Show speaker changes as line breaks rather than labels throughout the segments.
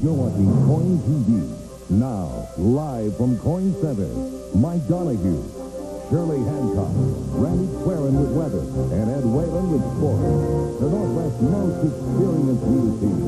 You're watching KOIN TV. Now, live from KOIN Center, Mike Donahue, Shirley Hancock, Randy Quaren with weather, and Ed Whalen with sports. The Northwest's most experienced news team.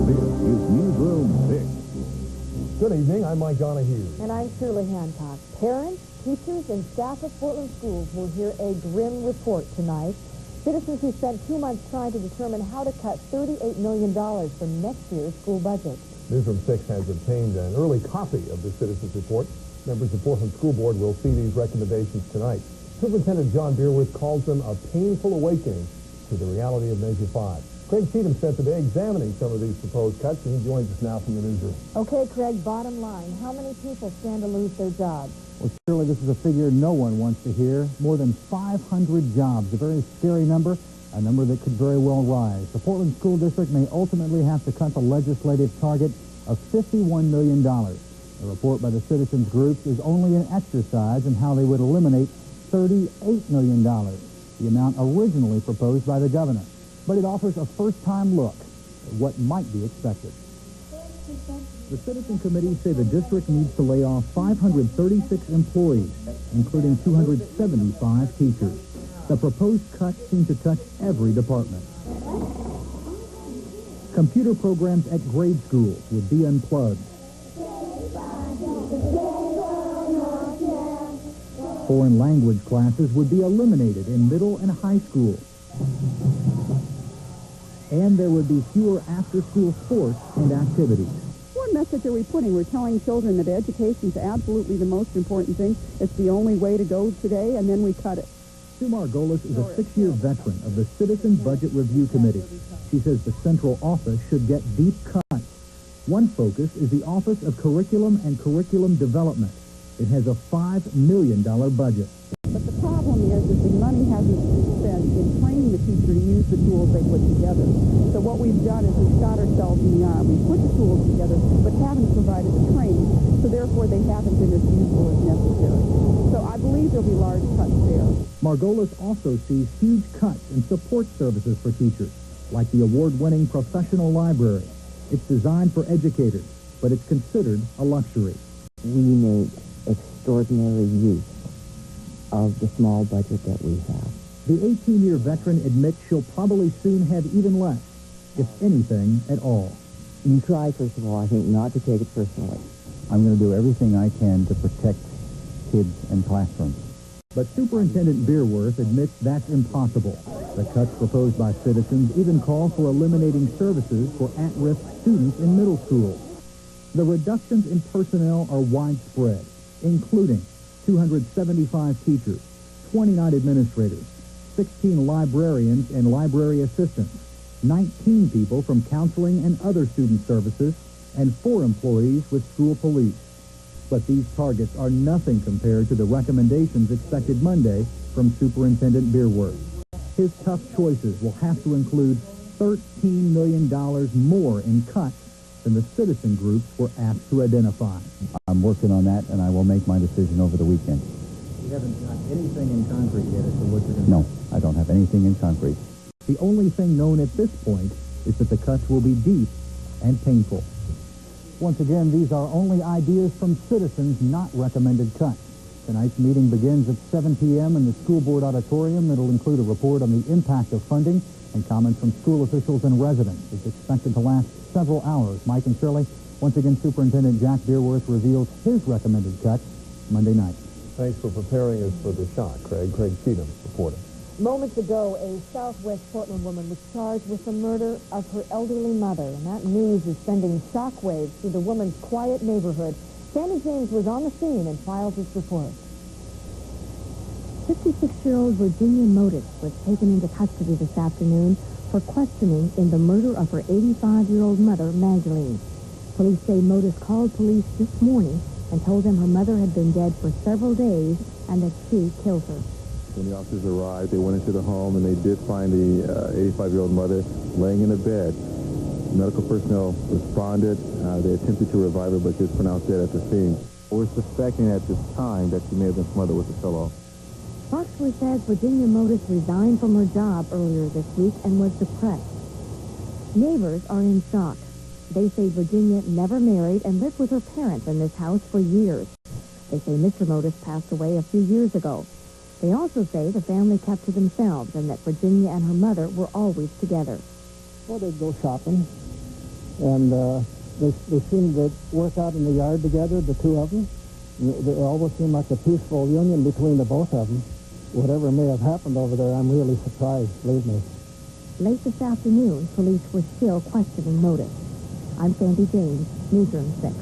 This is Newsroom 6.
Good evening, I'm Mike Donahue.
And I'm Shirley Hancock. Parents, teachers, and staff of Portland schools will hear a grim report tonight. Citizens who spent 2 months trying to determine how to cut $38 million from next year's school budget.
Newsroom 6 has obtained an early copy of the Citizens Report. Members of the Portland School Board will see these recommendations tonight. Superintendent John Beerworth calls them a painful awakening to the reality of Measure 5. Craig Cheatham spent the day examining some of these proposed cuts, and he joins us now from the newsroom.
Okay, Craig, bottom line, how many people stand to lose their jobs?
Well, surely this is a figure no one wants to hear. More than 500 jobs, a very scary number, a number that could very well rise. The Portland School District may ultimately have to cut the legislative target of $51 million. The report by the citizens groups is only an exercise in how they would eliminate $38 million, the amount originally proposed by the governor. But it offers a first-time look at what might be expected. The Citizen Committee say the district needs to lay off 536 employees, including 275 teachers. The proposed cuts seem to touch every department. Computer programs at grade schools would be unplugged. Foreign language classes would be eliminated in middle and high school. And there would be fewer after-school sports and activities.
What message are we putting? We're telling children that education is absolutely the most important thing. It's the only way to go today, and then we cut it.
Sue Margolis is a 6-year veteran of the Citizen Budget Review Committee. She says the central office should get deep cuts. One focus is the Office of Curriculum and Curriculum Development. It has a $5 million budget.
But the problem is that the money hasn't been spent in training the teacher to use the tools they put together. So what we've done is we've shot ourselves in the eye. We've put the tools together, but haven't provided the training, so therefore they haven't been as useful as necessary. So I believe there'll be large cuts there.
Margolis also sees huge cuts in support services for teachers, like the award-winning professional library. It's designed for educators, but it's considered a luxury.
We make extraordinary use of the small budget that we have.
The 18-year veteran admits she'll probably soon have even less, if anything at all.
You try, first of all, I think, not to take it personally.
I'm going to do everything I can to protect kids and classrooms. But Superintendent Beerworth admits that's impossible. The cuts proposed by citizens even call for eliminating services for at-risk students in middle school. The reductions in personnel are widespread, including 275 teachers, 29 administrators, 16 librarians and library assistants, 19 people from counseling and other student services, and 4 employees with school police. But these targets are nothing compared to the recommendations expected Monday from Superintendent Beerworth. His tough choices will have to include $13 million more in cuts than the citizen groups were asked to identify.
I'm working on that, and I will make my decision over the weekend.
You haven't got anything in concrete yet as to what you're going to do?
No, I don't have anything in concrete.
The only thing known at this point is that the cuts will be deep and painful. Once again, these are only ideas from citizens, not recommended cuts. Tonight's meeting begins at 7 p.m. in the school board auditorium. It'll include a report on the impact of funding and comments from school officials and residents. It's expected to last several hours. Mike and Shirley, once again, Superintendent Jack Beerworth reveals his recommended cuts Monday night.
Thanks for preparing us for the shock, Craig. Craig Cheatham reporting.
Moments ago, a southwest Portland woman was charged with the murder of her elderly mother, and that news is sending shockwaves through the woman's quiet neighborhood. Sandy James was on the scene and filed this report. 56-year-old Virginia Modis was taken into custody this afternoon for questioning in the murder of her 85-year-old mother, Magdalene. Police say Modis called police this morning and told them her mother had been dead for several days and that she killed her.
When the officers arrived, they went into the home and they did find the 85-year-old mother laying in a bed. Medical personnel responded. They attempted to revive her, but she was pronounced dead at the scene. We're suspecting at this time that she may have been smothered with a pillow.
Foxley says Virginia Modis resigned from her job earlier this week and was depressed. Neighbors are in shock. They say Virginia never married and lived with her parents in this house for years. They say Mr. Modis passed away a few years ago. They also say the family kept to themselves and that Virginia and her mother were always together.
Well, they'd go shopping, and they seemed to work out in the yard together, the two of them. It always seemed like a peaceful union between the both of them. Whatever may have happened over there, I'm really surprised, believe me.
Late this afternoon, police were still questioning Modis. I'm Sandy James, Newsroom 6.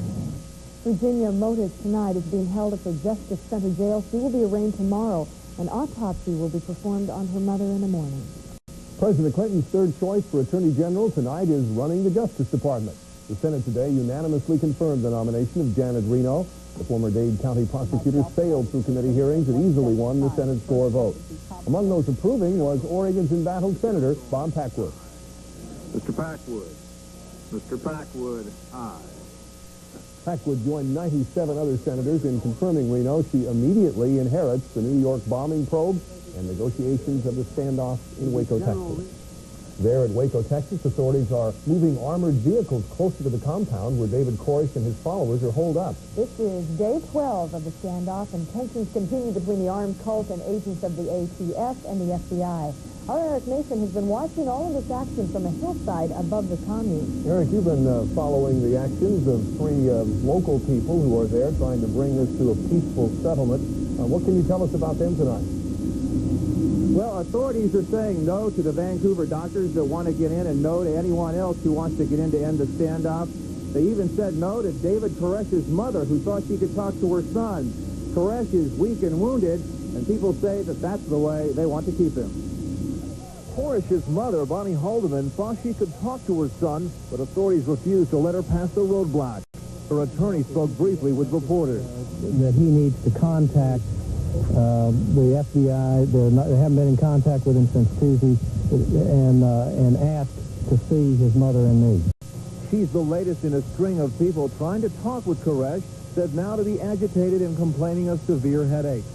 Virginia Modis tonight is being held at the Justice Center jail. She will be arraigned tomorrow. An autopsy will be performed on her mother in the morning.
President Clinton's third choice for Attorney General tonight is running the Justice Department. The Senate today unanimously confirmed the nomination of Janet Reno. The former Dade County prosecutor sailed through committee hearings and easily won the Senate's floor vote. Among those approving was Oregon's embattled Senator Bob Packwood.
Mr. Packwood. Mr. Packwood, aye.
Packwood joined 97 other senators in confirming Reno. She immediately inherits the New York bombing probe and negotiations of the standoff in Waco, Texas. There at Waco, Texas, authorities are moving armored vehicles closer to the compound where David Koresh and his followers are holed up.
This is day 12 of the standoff, and tensions continue between the armed cult and agents of the ATF and the FBI. Our Eric Mason has been watching all of this action from a hillside above the commune.
Eric, you've been following the actions of three local people who are there trying to bring this to a peaceful settlement. What can you tell us about them tonight?
Well, authorities are saying no to the Vancouver doctors that want to get in and no to anyone else who wants to get in to end the standoff. They even said no to David Koresh's mother, who thought she could talk to her son. Koresh is weak and wounded, and people say that that's the way they want to keep him.
Koresh's mother, Bonnie Haldeman, thought she could talk to her son, but authorities refused to let her pass the roadblock. Her attorney spoke briefly with reporters.
That he needs to contact the FBI. They haven't been in contact with him since Tuesday, and ask to see his mother and me.
She's the latest in a string of people trying to talk with Koresh, said now to be agitated and complaining of severe headaches.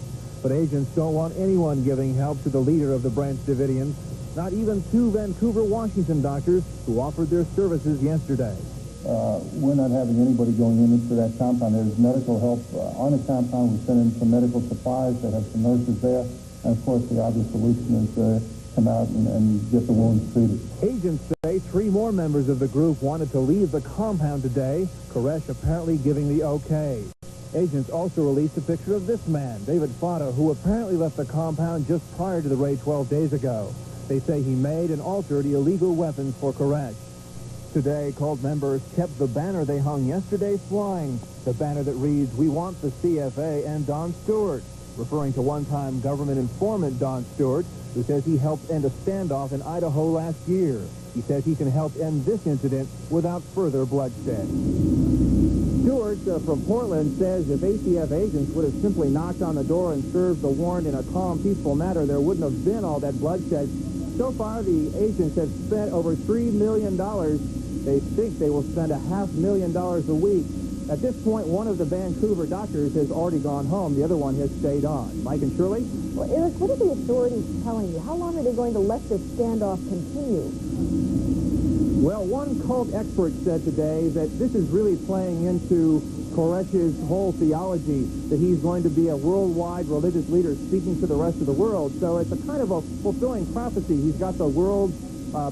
But agents don't want anyone giving help to the leader of the Branch Davidians, not even two Vancouver, Washington doctors who offered their services yesterday.
We're not having anybody going into that compound. There's medical help on the compound. We sent in some medical supplies that have some nurses there. And, of course, the obvious solution is to come out and get the wounds treated.
Agents say three more members of the group wanted to leave the compound today, Koresh apparently giving the okay. Agents also released a picture of this man, David Fata, who apparently left the compound just prior to the raid 12 days ago. They say he made and altered illegal weapons for Koresh. Today, cult members kept the banner they hung yesterday flying, the banner that reads, "We want the CFA and Don Stewart," referring to one-time government informant Don Stewart, who says he helped end a standoff in Idaho last year. He says he can help end this incident without further bloodshed.
Stewart from Portland says if ATF agents would have simply knocked on the door and served the warrant in a calm, peaceful manner, there wouldn't have been all that bloodshed. So far, the agents have spent over $3 million. They think they will spend $500,000 a week. At this point, one of the Vancouver doctors has already gone home. The other one has stayed on. Mike and Shirley?
Well, Eric, what are the authorities telling you? How long are they going to let this standoff continue?
Well, one cult expert said today that this is really playing into Koresh's whole theology, that he's going to be a worldwide religious leader speaking to the rest of the world. So it's a kind of a fulfilling prophecy. He's got the world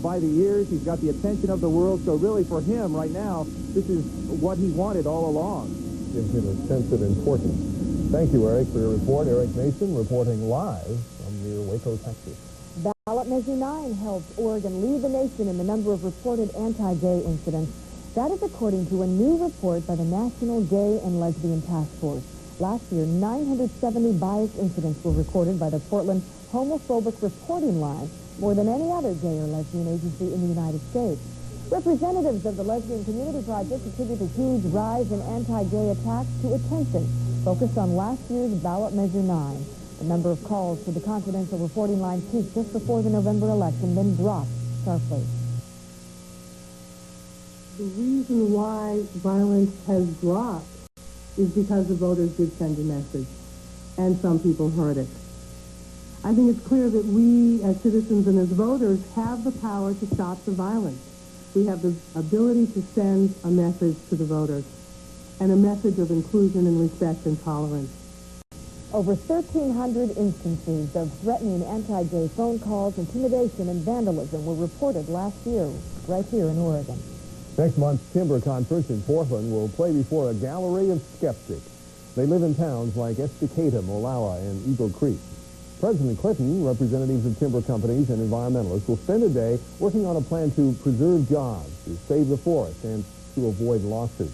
by the ears. He's got the attention of the world. So really for him right now, this is what he wanted all along.
Gives him a sense of importance. Thank you, Eric, for your report. Eric Mason reporting live from near Waco, Texas.
Ballot Measure 9 helps Oregon lead the nation in the number of reported anti-gay incidents. That is according to a new report by the National Gay and Lesbian Task Force. Last year, 970 biased incidents were recorded by the Portland Homophobic Reporting Line, more than any other gay or lesbian agency in the United States. Representatives of the Lesbian Community Project attribute the huge rise in anti-gay attacks to attention focused on last year's Ballot Measure 9. The number of calls to the confidential reporting line peaked just before the November election, then dropped sharply.
The reason why violence has dropped is because the voters did send a message, and some people heard it. I think it's clear that we, as citizens and as voters, have the power to stop the violence.
we have the ability to send a message to the voters, and a message of inclusion and respect and tolerance.
Over 1,300 instances of threatening anti-gay phone calls, intimidation, and vandalism were reported last year right here in Oregon.
Next month's Timber Conference in Portland will play before a gallery of skeptics. They live in towns like Estacada, Molalla, and Eagle Creek. President Clinton, representatives of timber companies, and environmentalists will spend a day working on a plan to preserve jobs, to save the forest, and to avoid lawsuits.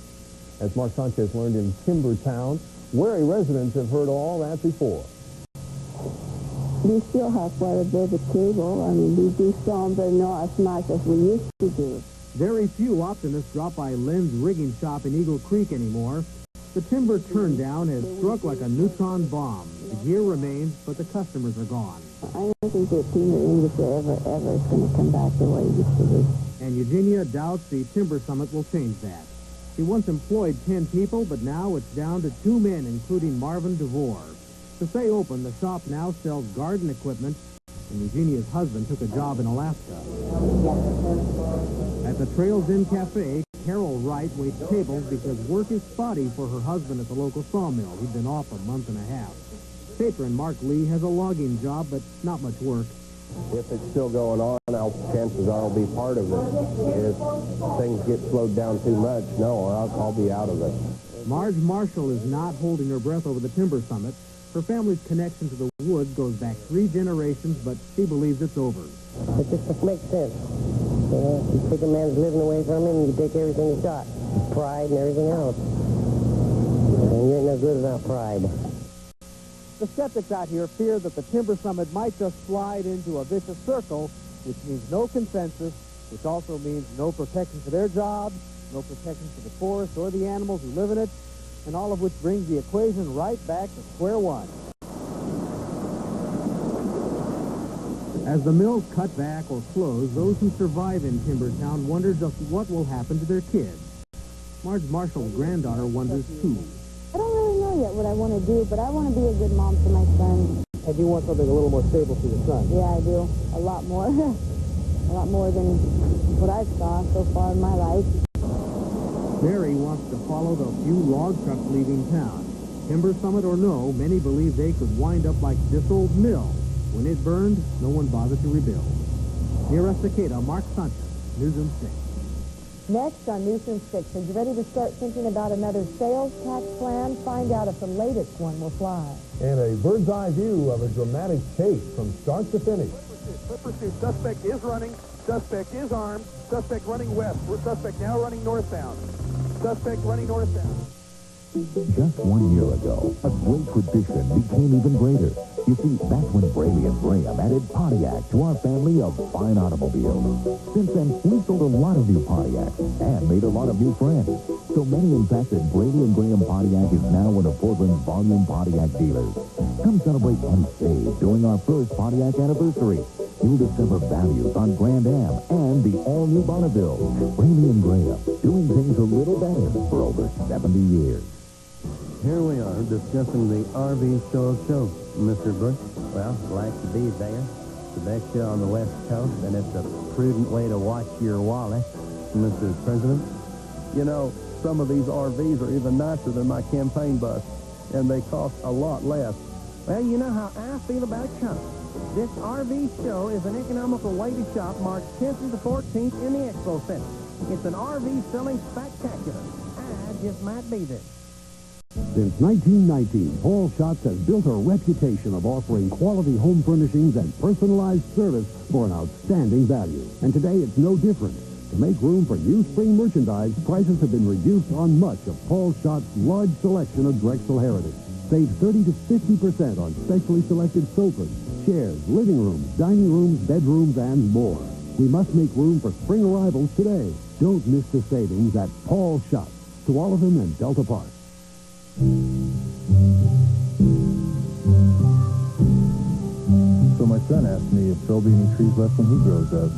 As Mark Sanchez learned in Timber Town, wary residents have heard all that before.
We still have quite a bit of cable. I mean, we do some, but not as much as we used to do.
Very few optimists drop by Lynn's rigging shop in Eagle Creek anymore. The timber turndown has struck like a neutron bomb. The gear remains, but the customers are gone.
I don't think the timber industry ever is going to come back the way it used to be.
And Eugenia doubts the Timber Summit will change that. She once employed 10 people, but now it's down to 2 men, including Marvin DeVore. To stay open, the shop now sells garden equipment, and Eugenia's husband took a job in Alaska. At the Trails Inn Cafe, Carol Wright waits tables because work is spotty for her husband at the local sawmill. He'd been off a month and a half. Patron Mark Lee has a logging job, but not much work.
If it's still going on, chances are I'll be part of it. If things get slowed down too much, no, I'll be out of it.
Marge Marshall is not holding her breath over the Timber Summit. Her family's connection to the woods goes back 3 generations, but she believes it's over.
It just makes sense. You know, you take a man's living away from him, and you take everything he's got, pride and everything else. And you ain't no good without pride.
The skeptics out here fear that the Timber Summit might just slide into a vicious circle, which means no consensus, which also means no protection for their jobs, no protection for the forest or the animals who live in it, and all of which brings the equation right back to square one. As the mills cut back or close, those who survive in Timbertown wonder just what will happen to their kids. Marge Marshall's granddaughter wonders too.
I don't really know yet what I want to do, but I want to be a good mom for my son.
And you want something a little more stable for your son?
Yeah, I do. A lot more. A lot more than what I've saw so far in my life.
Mary wants to follow the few log trucks leaving town. Timber Summit or no, many believe they could wind up like this old mill. When it burned, no one bothered to rebuild. Near Estacada, Mark Sanchez, Newsroom 6.
Next on Newsroom 6, are you ready to start thinking about another sales tax plan? Find out if the latest one will fly.
And a bird's eye view of a dramatic chase from start to finish.
Pursuit. Suspect is running. Suspect is armed. Suspect running west. Suspect now running northbound. Suspect running northbound.
Just 1 year ago, a great tradition became even greater. You see, that's when Braley and Graham added Pontiac to our family of fine automobiles. Since then, we've sold a lot of new Pontiacs and made a lot of new friends. So many, in fact, that Braley and Graham Pontiac is now one of Portland's volume Pontiac dealers. Come celebrate and save during our first Pontiac anniversary. You'll discover values on Grand Am and the all-new Bonneville. Braley and Graham, doing things a little better for over 70 years.
Here we are discussing the RV show. Mr. Bush?
Well, glad to be there. It's the best show on the West Coast, and it's a prudent way to watch your wallet.
Mr. President?
You know, some of these RVs are even nicer than my campaign bus, and they cost a lot less.
Well, you know how I feel about shows. This RV show is an economical way to shop March 10th through the 14th in the Expo Center. It's an RV selling spectacular. I just might be there.
Since 1919, Paul Schatz has built a reputation of offering quality home furnishings and personalized service for an outstanding value. And today it's no different. To make room for new spring merchandise, prices have been reduced on much of Paul Schatz's large selection of Drexel Heritage. Save 30 to 50% on specially selected sofas, chairs, living rooms, dining rooms, bedrooms, and more. We must make room for spring arrivals today. Don't miss the savings at Paul Schatz. To all of them in Delta Park.
So my son asked me if there'll be any trees left when he grows up.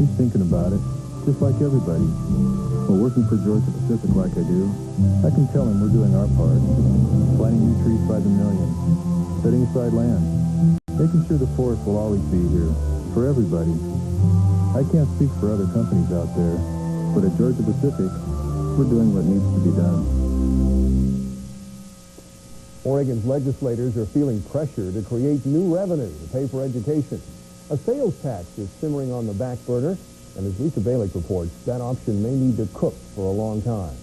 He's thinking about it, just like everybody. Well, working for Georgia Pacific like I do, I can tell him we're doing our part. Planting new trees by the million, setting aside land, making sure the forest will always be here for everybody. I can't speak for other companies out there, but at Georgia Pacific, we're doing what needs to be done.
Oregon's legislators are feeling pressure to create new revenue to pay for education. A sales tax is simmering on the back burner, and as Lisa Balick reports, that option may need to cook for a long time.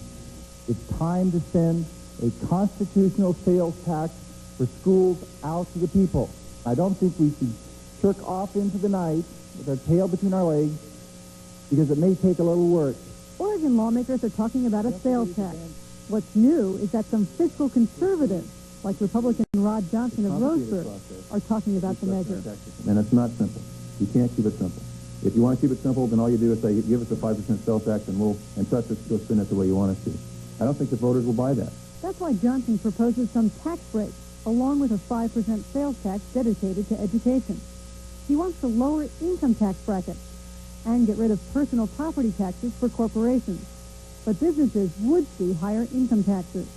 It's time to send a constitutional sales tax for schools out to the people. I don't think we should shirk off into the night with our tail between our legs, because it may take a little work.
Oregon lawmakers are talking about a sales tax. What's new is that some fiscal conservatives, like Republican Rod Johnson of Roseburg, are talking about the measure.
And it's not simple. You can't keep it simple. If you want to keep it simple, then all you do is say, give us a 5% sales tax and trust us to go spend it the way you want us to. I don't think the voters will buy that.
That's why Johnson proposes some tax breaks, along with a 5% sales tax dedicated to education. He wants to lower income tax brackets and get rid of personal property taxes for corporations. But businesses would see higher income taxes.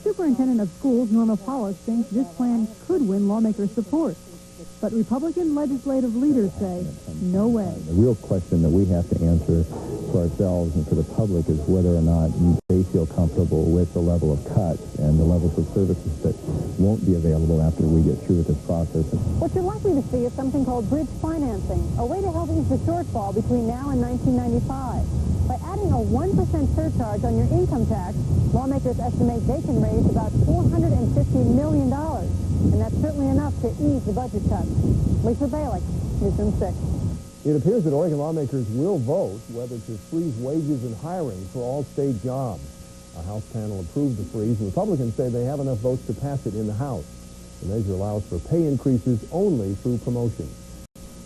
Superintendent of Schools Norma Paulus thinks this plan could win lawmakers' support. But Republican legislative leaders say, no way.
The real question that we have to answer for ourselves and for the public is whether or not they feel comfortable with the level of cuts and the levels of services that won't be available after we get through with this process.
What you're likely to see is something called bridge financing, a way to help ease the shortfall between now and 1995. By adding a 1% surcharge on your income tax, lawmakers estimate they can raise about $450 million. And that's certainly enough to ease the budget cuts. Lisa Balick, Newsroom 6.
It appears that Oregon lawmakers will vote whether to freeze wages and hiring for all state jobs. A House panel approved the freeze, and Republicans say they have enough votes to pass it in the House. The measure allows for pay increases only through promotion.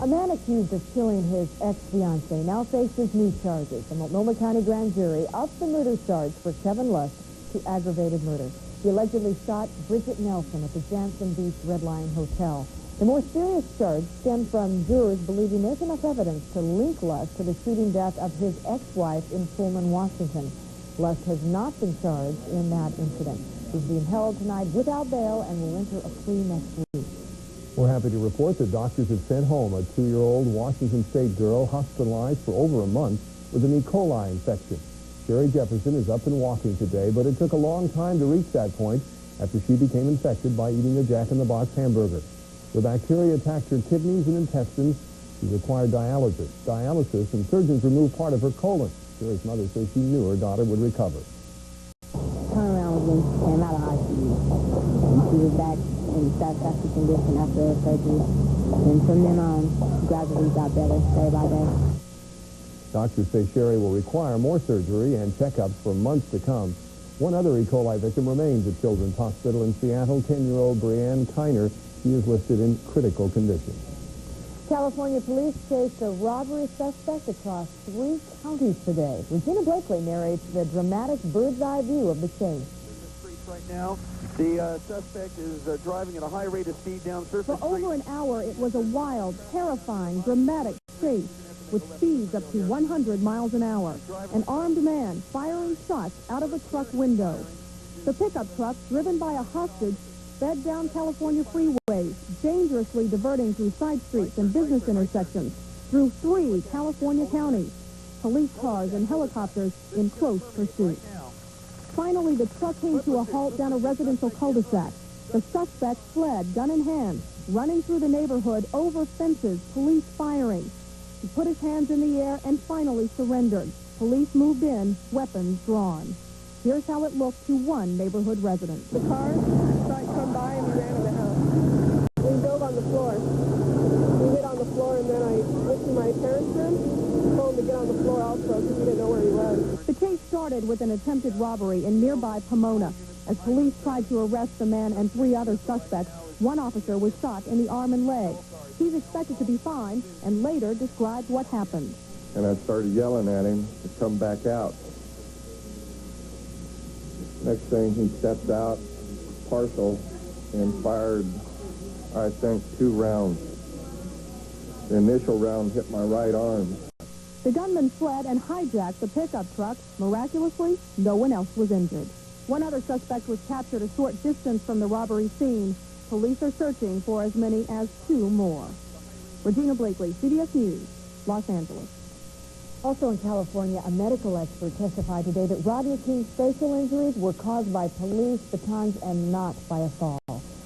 A man accused of killing his ex-fiancée now faces new charges. The Multnomah County grand jury upped the murder charge for Kevin Lust to aggravated murder. He allegedly shot Bridget Nelson at the Jansen Beach Red Lion Hotel. The more serious charge stemmed from jurors believing there's enough evidence to link Lust to the shooting death of his ex-wife in Pullman, Washington. Lust has not been charged in that incident. He's being held tonight without bail and will enter a plea next week.
We're happy to report that doctors have sent home a 2-year-old Washington State girl hospitalized for over a month with an E. coli infection. Sherry Jefferson is up and walking today, but it took a long time to reach that point after she became infected by eating a Jack in the Box hamburger. The bacteria attacked her kidneys and intestines. She required dialysis, and surgeons removed part of her colon. Sherry's mother says she knew her daughter would recover.
Turned around when she came out of hospital. And she was back in satisfactory condition after her surgery. And from then on, she gradually got better day by day.
Doctors say Sherry will require more surgery and checkups for months to come. One other E. coli victim remains at Children's Hospital in Seattle, 10-year-old Brianne Kiner. She is listed in critical condition.
California police chased a robbery suspect across 3 counties today. Regina Blakely narrates the dramatic bird's-eye view of the chase.
Right now, the suspect is driving at a high rate of speed down Surface Street.
For over an hour, it was a wild, terrifying, dramatic chase with speeds up to 100 miles an hour. An armed man firing shots out of a truck window. The pickup truck, driven by a hostage, sped down California freeways, dangerously diverting through side streets and business intersections through 3 California counties. Police cars and helicopters in close pursuit. Finally, the truck came to a halt down a residential cul-de-sac. The suspect fled, gun in hand, running through the neighborhood, over fences, police firing. He put his hands in the air and finally surrendered. Police moved in, weapons drawn. Here's how it looked to one neighborhood resident.
The car saw it come by and we ran in the house. We dove on the floor. We hit on the floor, and then I went to my parents' room, told him to get on the floor also because we didn't know where he was.
The chase started with an attempted robbery in nearby Pomona. As police tried to arrest the man and 3 other suspects, one officer was shot in the arm and leg. He's expected to be fined and later described what happened.
And I started yelling at him to come back out. Next thing, he stepped out, partial, and fired, I think, 2 rounds. The initial round hit my right arm.
The gunman fled and hijacked the pickup truck. Miraculously, no one else was injured. One other suspect was captured a short distance from the robbery scene. Police are searching for as many as 2 more. Regina Blakely, CBS News, Los Angeles.
Also in California, a medical expert testified today that Rodney King's facial injuries were caused by police batons and not by a fall.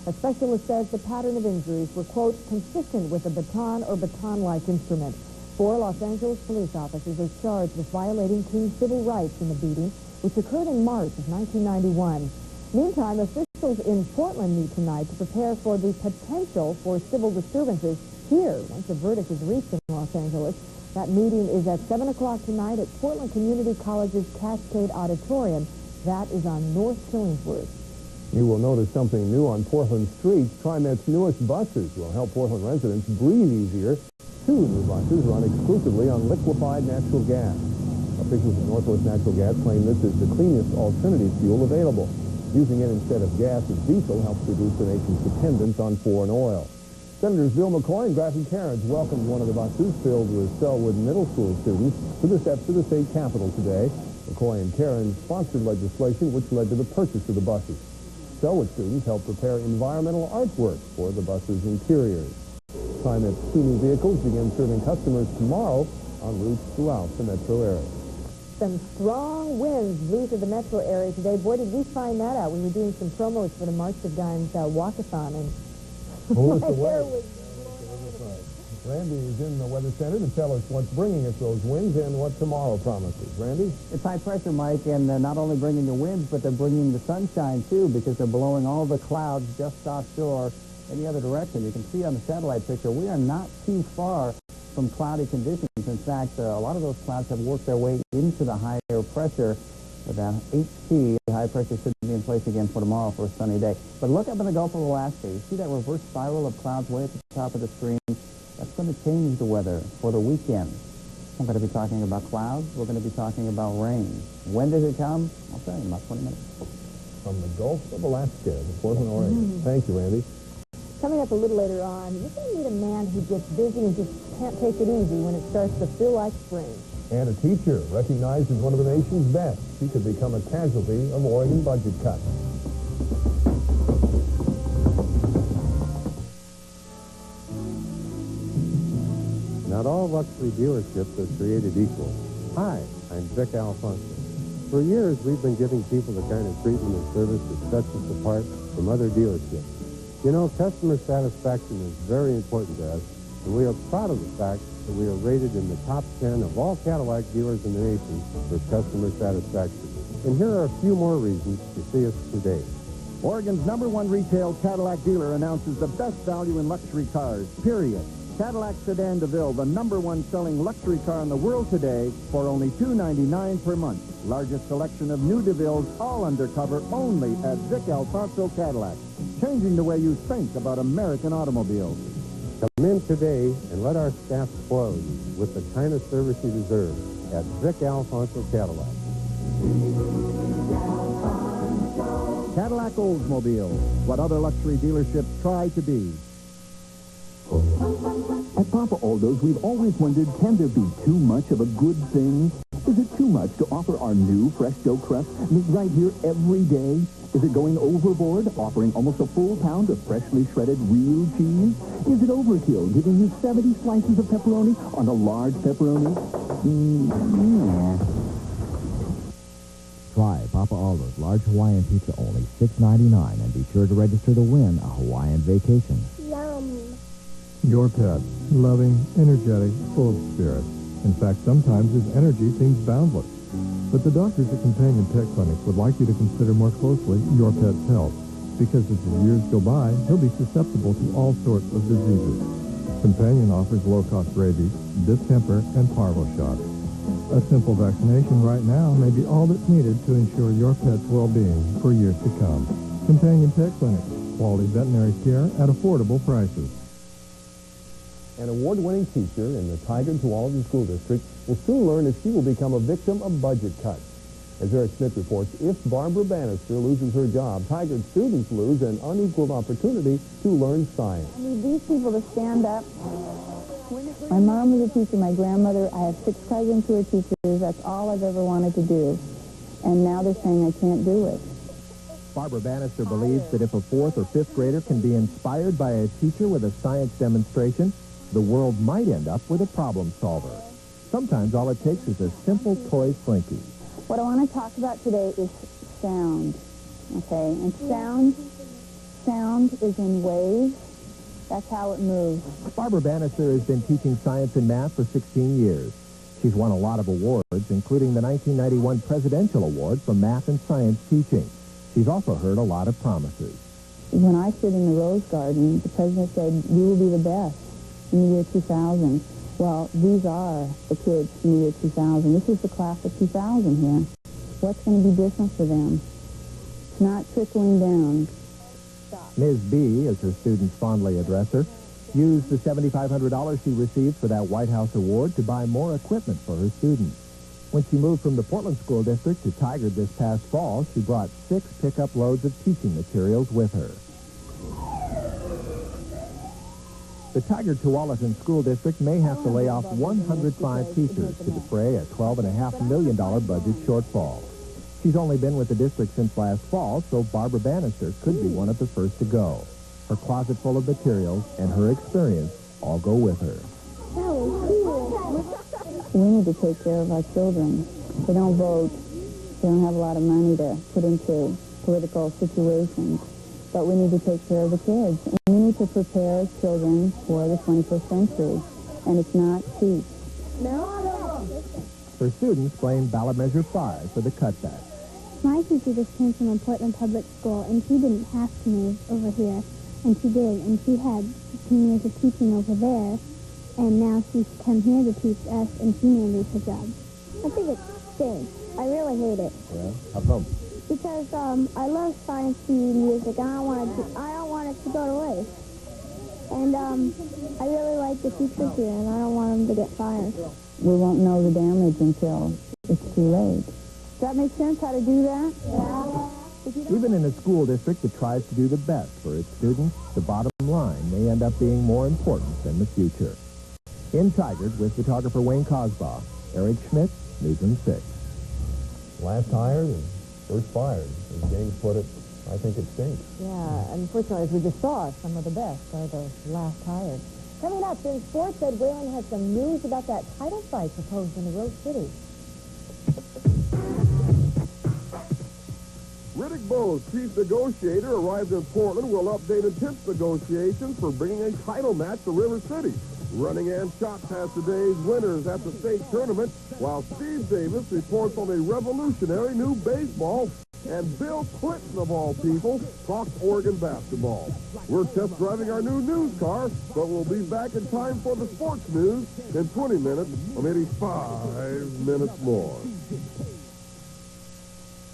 A specialist says the pattern of injuries were, quote, consistent with a baton or baton-like instrument. 4 Los Angeles police officers are charged with violating King's civil rights in the beating, which occurred in March of 1991. Meantime, officials in Portland meet tonight to prepare for the potential for civil disturbances here once a verdict is reached in Los Angeles. That meeting is at 7 o'clock tonight at Portland Community College's Cascade Auditorium. That is on North Killingsworth.
You will notice something new on Portland streets. TriMet's newest buses will help Portland residents breathe easier. 2 new buses run exclusively on liquefied natural gas. Officials at Northwest Natural Gas claim this is the cleanest alternative fuel available. Using it instead of gas as diesel helps reduce the nation's dependence on foreign oil. Senators Bill McCoy and Grafton Carriage welcomed one of the buses filled with Selwood Middle School students to the steps of the state capitol today. McCoy and Karen sponsored legislation which led to the purchase of the buses. Selwood students helped prepare environmental artwork for the bus's interiors. TriMet's 2 new vehicles begin serving customers tomorrow on routes throughout the metro area.
Some strong winds blew through the metro area today. Boy, did we find that out. We were doing some promos for the March of Dimes walkathon, and my hair was...
Randy is in the Weather Center to tell us what's bringing us those winds and what tomorrow promises. Randy?
It's high pressure, Mike, and they're not only bringing the winds, but they're bringing the sunshine, too, because they're blowing all the clouds just offshore any other direction. You can see on the satellite picture, we are not too far from cloudy conditions. In fact, a lot of those clouds have worked their way into the higher pressure. With an HT, high pressure should be in place again for tomorrow for a sunny day. But look up in the Gulf of Alaska. You see that reverse spiral of clouds way at the top of the screen? That's going to change the weather for the weekend. I'm going to be talking about clouds. We're going to be talking about rain. When does it come? I'll tell you in about 20 minutes.
From the Gulf of Alaska to Portland, Oregon. Thank you, Randy.
Coming up a little later on, you're going to meet a man who gets busy and just can't take it easy when it starts to feel like spring.
And a teacher recognized as one of the nation's best. She could become a casualty of Oregon budget cuts.
Not all luxury dealerships are created equal. Hi, I'm Vic Alfonso. For years, we've been giving people the kind of treatment and service that sets us apart from other dealerships. You know, customer satisfaction is very important to us, and we are proud of the fact that we are rated in the top 10 of all Cadillac dealers in the nation for customer satisfaction. And here are a few more reasons to see us today.
Oregon's #1 retail Cadillac dealer announces the best value in luxury cars, period. Cadillac Sedan DeVille, the #1 selling luxury car in the world today for only $299 per month. Largest selection of new DeVilles, all undercover, only at Vic Alfonso Cadillac. Changing the way you think about American automobiles.
Come in today and let our staff spoil you with the kind of service you deserve at Vic Alfonso Cadillac.
Cadillac Oldsmobile, what other luxury dealerships try to be.
At Papa Aldo's, we've always wondered, can there be too much of a good thing? Is it too much to offer our new fresh dough crust made right here every day? Is it going overboard, offering almost a full pound of freshly shredded real cheese? Is it overkill, giving you 70 slices of pepperoni on a large pepperoni?
Try Papa Aldo's large Hawaiian pizza, only $6.99, and be sure to register to win a Hawaiian vacation.
Yum.
Your pet, loving, energetic, full of spirit. In fact, sometimes his energy seems boundless. But the doctors at Companion Pet Clinic would like you to consider more closely your pet's health, because as the years go by, he'll be susceptible to all sorts of diseases. Companion offers low-cost rabies, distemper, and parvo shots. A simple vaccination right now may be all that's needed to ensure your pet's well-being for years to come. Companion Pet Clinic, quality veterinary care at affordable prices.
An award-winning teacher in the Tigard Tualatin School District will soon learn if she will become a victim of budget cuts. As Eric Smith reports, if Barbara Bannister loses her job, Tigard students lose an unequaled opportunity to learn science.
I need these people to stand up. My mom was a teacher, my grandmother, I have 6 cousins who are teachers. That's all I've ever wanted to do. And now they're saying I can't do it.
Barbara Bannister believes that if a 4th or 5th grader can be inspired by a teacher with a science demonstration,
the world might end up with a problem solver. Sometimes all it takes is a simple toy slinky.
What I want to talk about today is sound, okay? And sound is in waves. That's how it moves.
Barbara Bannister has been teaching science and math for 16 years. She's won a lot of awards, including the 1991 Presidential Award for Math and Science Teaching. She's also heard a lot of promises.
When I stood in the Rose Garden, the president said, "You will be the best in the year 2000. Well, these are the kids in the year 2000. This is the class of 2000 here. What's going to be different for them? It's not trickling down.
Ms. B, as her students fondly address her, used the $7,500 she received for that White House award to buy more equipment for her students. When she moved from the Portland School District to Tigard this past fall, she brought 6 pickup loads of teaching materials with her. The Tigard-Tualatin School District may have to lay off 105 teachers to defray a $12.5 million budget shortfall. She's only been with the district since last fall, so Barbara Bannister could be one of the first to go. Her closet full of materials and her experience all go with her.
We need to take care of our children. They don't vote. They don't have a lot of money to put into political situations. But we need to take care of the kids. And we need to prepare children for the 21st century. And it's not cheap.
Her students blame ballot measure 5 for the cutback.
My teacher just came from a Portland public school, and she didn't have to move over here. And she did, and she had 15 years of teaching over there. And now she's come here to teach us, and she may lose her job. I think it stinks. I really hate it.
Yeah? How come?
Because I love science and music, and I don't want it to go to waste. And I really like the teachers here, and I don't want them to get fired.
We won't know the damage until it's too late. Does that make sense, how to do that? Yeah.
Even in a school district that tries to do the best for its students, the bottom line may end up being more important than the future. In Tigard with photographer Wayne Cosbaugh, Eric Schmidt, Newsroom 6.
Last hired and first fired. As James put it, I think it stinks.
Yeah, unfortunately, as we just saw, some of the best are the last hired. Coming up in sports, Ed Whalen has some news about that title fight proposed in the Rose City.
Riddick Bowes, chief negotiator, arrived in Portland, will update intense negotiations for bringing a title match to River City. Running and shot past today's winners at the state tournament, while Steve Davis reports on a revolutionary new baseball, and Bill Clinton, of all people, talks Oregon basketball. We're test driving our new news car, but we'll be back in time for the sports news in 20 minutes, or maybe 5 minutes more.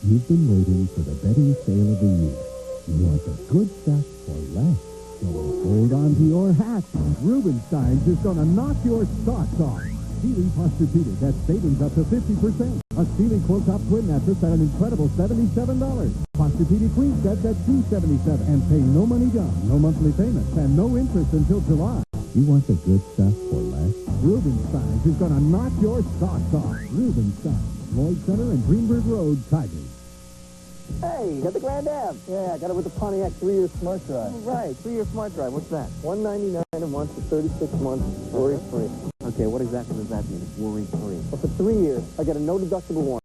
You've been waiting for the bedding sale of the year. You want the good stuff for less. So hold on to your hat. Rubenstein's is going to knock your socks off. Sealy Posturepedic, that's savings up to 50%. A Sealy Quiltop Twin Mattress at an incredible $77. Posturepedic Queen Sets at $277. And pay no money down, no monthly payments, and no interest until July. You want the good stuff for less? Rubenstein's is going to knock your socks off. Rubenstein's, Lloyd Center and Greenberg Road, Tigard.
Hey, got the Grand Am. Yeah, got it with the Pontiac 3-year Smart Drive. Right, 3-year Smart Drive. What's that? $199 a month for 36 months, worry-free. Okay, what exactly does that mean? It's worry-free. Well, for 3 years, I get a no-deductible warranty.